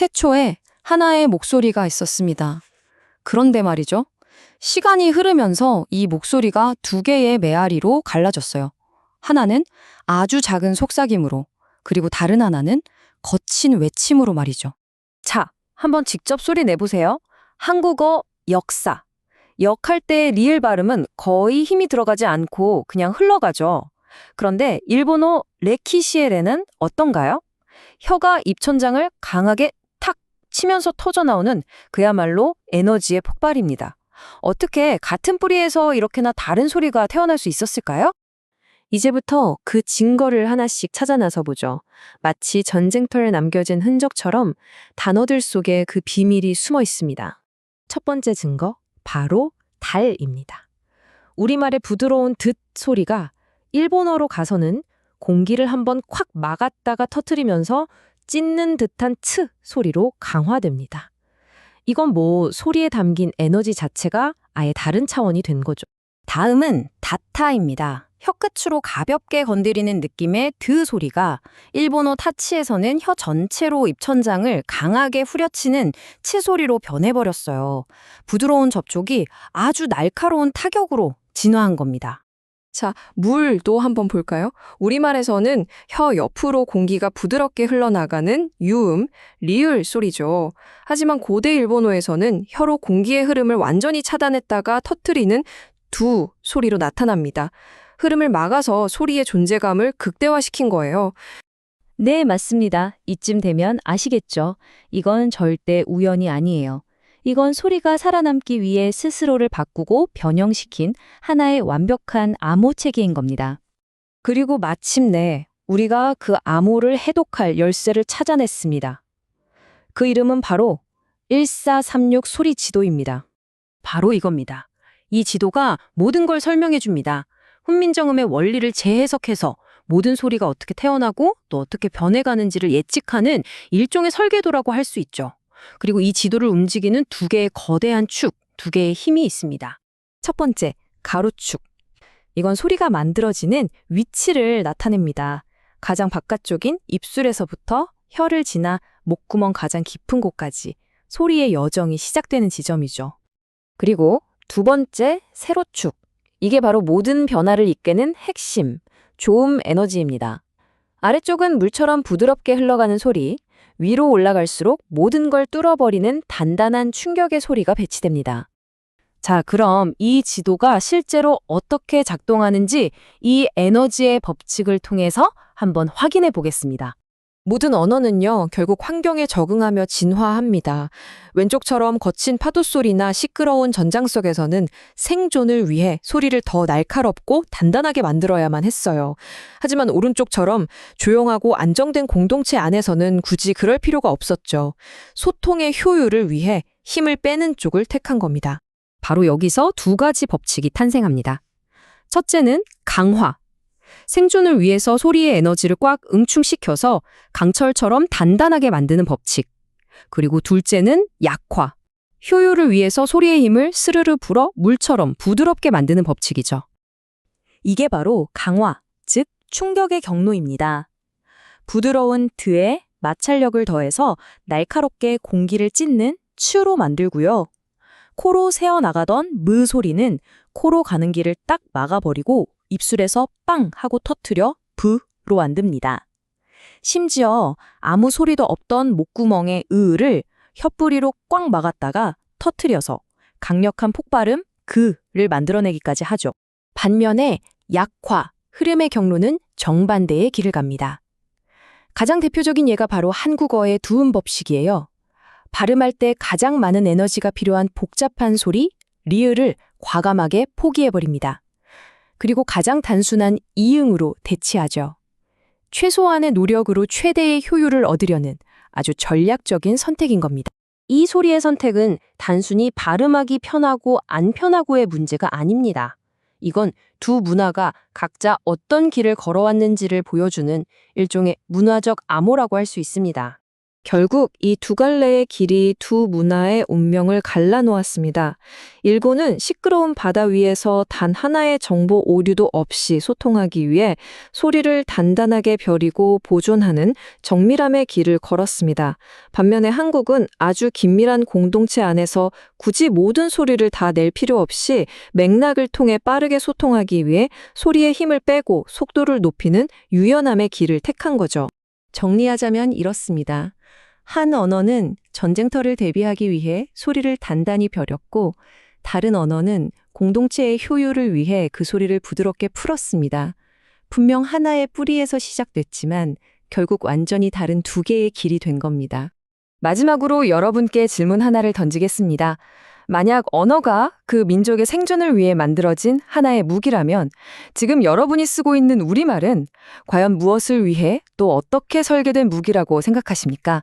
태초에 하나의 목소리가 있었습니다. 그런데 말이죠. 시간이 흐르면서 이 목소리가 두 개의 메아리로 갈라졌어요. 하나는 아주 작은 속삭임으로, 그리고 다른 하나는 거친 외침으로 말이죠. 자, 한번 직접 소리 내보세요. 한국어 역사. 역할 때 리을 발음은 거의 힘이 들어가지 않고 그냥 흘러가죠. 그런데 일본어 레키시에레는 어떤가요? 혀가 입천장을 강하게 탁 치면서 터져나오는 그야말로 에너지의 폭발입니다. 어떻게 같은 뿌리에서 이렇게나 다른 소리가 태어날 수 있었을까요? 이제부터 그 증거를 하나씩 찾아 나서 보죠. 마치 전쟁터에 남겨진 흔적처럼 단어들 속에 그 비밀이 숨어 있습니다. 첫 번째 증거, 바로 달입니다. 우리말의 부드러운 듣 소리가 일본어로 가서는 공기를 한번 콱 막았다가 터트리면서 찢는 듯한 츠 소리로 강화됩니다. 이건 소리에 담긴 에너지 자체가 아예 다른 차원이 된 거죠. 다음은 다타입니다. 혀끝으로 가볍게 건드리는 느낌의 드 소리가 일본어 타치에서는 혀 전체로 입천장을 강하게 후려치는 치 소리로 변해버렸어요. 부드러운 접촉이 아주 날카로운 타격으로 진화한 겁니다. 자, 물도 한번 볼까요? 우리말에서는 혀 옆으로 공기가 부드럽게 흘러나가는 유음, 리을 소리죠. 하지만 고대 일본어에서는 혀로 공기의 흐름을 완전히 차단했다가 터뜨리는 두 소리로 나타납니다. 흐름을 막아서 소리의 존재감을 극대화시킨 거예요. 네, 맞습니다. 이쯤 되면 아시겠죠? 이건 절대 우연이 아니에요. 이건 소리가 살아남기 위해 스스로를 바꾸고 변형시킨 하나의 완벽한 암호체계인 겁니다. 그리고 마침내 우리가 그 암호를 해독할 열쇠를 찾아냈습니다. 그 이름은 바로 1436 소리 지도입니다. 바로 이겁니다. 이 지도가 모든 걸 설명해 줍니다. 훈민정음의 원리를 재해석해서 모든 소리가 어떻게 태어나고 또 어떻게 변해가는지를 예측하는 일종의 설계도라고 할 수 있죠. 그리고 이 지도를 움직이는 두 개의 거대한 축, 두 개의 힘이 있습니다. 첫 번째, 가로축. 이건 소리가 만들어지는 위치를 나타냅니다. 가장 바깥쪽인 입술에서부터 혀를 지나 목구멍 가장 깊은 곳까지 소리의 여정이 시작되는 지점이죠. 그리고 두 번째, 세로축. 이게 바로 모든 변화를 이끄는 핵심, 조음 에너지입니다. 아래쪽은 물처럼 부드럽게 흘러가는 소리, 위로 올라갈수록 모든 걸 뚫어버리는 단단한 충격의 소리가 배치됩니다. 자, 그럼 이 지도가 실제로 어떻게 작동하는지 이 에너지의 법칙을 통해서 한번 확인해 보겠습니다. 모든 언어는요, 결국 환경에 적응하며 진화합니다. 왼쪽처럼 거친 파도 소리나 시끄러운 전장 속에서는 생존을 위해 소리를 더 날카롭고 단단하게 만들어야만 했어요. 하지만 오른쪽처럼 조용하고 안정된 공동체 안에서는 굳이 그럴 필요가 없었죠. 소통의 효율을 위해 힘을 빼는 쪽을 택한 겁니다. 바로 여기서 두 가지 법칙이 탄생합니다. 첫째는 강화. 생존을 위해서 소리의 에너지를 꽉 응축시켜서 강철처럼 단단하게 만드는 법칙. 그리고 둘째는 약화. 효율을 위해서 소리의 힘을 스르르 불어 물처럼 부드럽게 만드는 법칙이죠. 이게 바로 강화, 즉 충격의 경로입니다. 부드러운 드에 마찰력을 더해서 날카롭게 공기를 찢는 추로 만들고요. 코로 새어나가던 무 소리는 코로 가는 길을 딱 막아버리고 입술에서 빵 하고 터트려 부로 만듭니다. 심지어 아무 소리도 없던 목구멍의 으를 혀뿌리로 꽉 막았다가 터트려서 강력한 폭발음 그를 만들어내기까지 하죠. 반면에 약화, 흐름의 경로는 정반대의 길을 갑니다. 가장 대표적인 예가 바로 한국어의 두음 법칙이에요. 발음할 때 가장 많은 에너지가 필요한 복잡한 소리, 리을을 과감하게 포기해버립니다. 그리고 가장 단순한 이응으로 대치하죠. 최소한의 노력으로 최대의 효율을 얻으려는 아주 전략적인 선택인 겁니다. 이 소리의 선택은 단순히 발음하기 편하고 안 편하고의 문제가 아닙니다. 이건 두 문화가 각자 어떤 길을 걸어왔는지를 보여주는 일종의 문화적 암호라고 할 수 있습니다. 결국 이 두 갈래의 길이 두 문화의 운명을 갈라놓았습니다. 일본은 시끄러운 바다 위에서 단 하나의 정보 오류도 없이 소통하기 위해 소리를 단단하게 벼리고 보존하는 정밀함의 길을 걸었습니다. 반면에 한국은 아주 긴밀한 공동체 안에서 굳이 모든 소리를 다 낼 필요 없이 맥락을 통해 빠르게 소통하기 위해 소리의 힘을 빼고 속도를 높이는 유연함의 길을 택한 거죠. 정리하자면 이렇습니다. 한 언어는 전쟁터를 대비하기 위해 소리를 단단히 벼렸고 다른 언어는 공동체의 효율을 위해 그 소리를 부드럽게 풀었습니다. 분명 하나의 뿌리에서 시작됐지만 결국 완전히 다른 두 개의 길이 된 겁니다. 마지막으로 여러분께 질문 하나를 던지겠습니다. 만약 언어가 그 민족의 생존을 위해 만들어진 하나의 무기라면 지금 여러분이 쓰고 있는 우리말은 과연 무엇을 위해 또 어떻게 설계된 무기라고 생각하십니까?